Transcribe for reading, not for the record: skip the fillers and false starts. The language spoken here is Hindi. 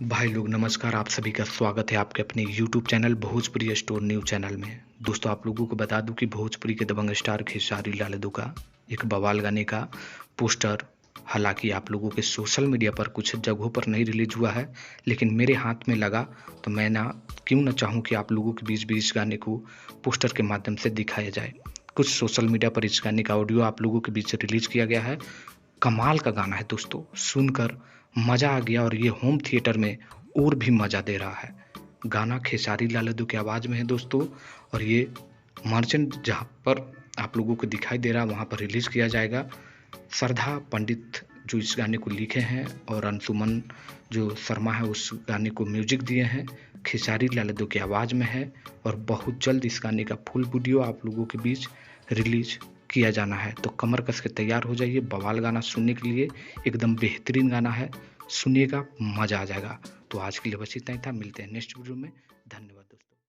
भाई लोग नमस्कार। आप सभी का स्वागत है आपके अपने YouTube channel Bhojpuri store news channel में। दोस्तों, आप लोगों को बता दूं कि भोजपुरी के दबंग स्टार खेसारी लाल यादव का एक बवाल गाने का पोस्टर हालांकि आप लोगों के सोशल मीडिया पर कुछ जगहों पर नहीं रिलीज हुआ है, लेकिन मेरे हाथ में लगा तो मैं क्यों ना चाहूँ कि आप लोगों के बीच भी इस गाने को पोस्टर के माध्यम से दिखाया जाए। कुछ सोशल मीडिया पर इस गाने का ऑडियो आप लोगों के बीच रिलीज किया गया है। कमाल का गाना है दोस्तों, सुनकर मज़ा आ गया और ये होम थिएटर में और भी मज़ा दे रहा है। गाना खेसारी लाल यादव की आवाज़ में है दोस्तों, और ये मर्चेंट जहाँ पर आप लोगों को दिखाई दे रहा है वहाँ पर रिलीज़ किया जाएगा। श्रद्धा पंडित जो इस गाने को लिखे हैं और अंशुमन जो शर्मा है उस गाने को म्यूजिक दिए हैं, खेसारी लाल यादव की आवाज़ में है। और बहुत जल्द इस गाने का फुल वीडियो आप लोगों के बीच रिलीज किया जाना है। तो कमर कस के तैयार हो जाइए बवाल गाना सुनने के लिए। एकदम बेहतरीन गाना है, सुनिएगा मज़ा आ जाएगा। तो आज के लिए बस इतना ही था, मिलते हैं नेक्स्ट वीडियो में। धन्यवाद दोस्तों।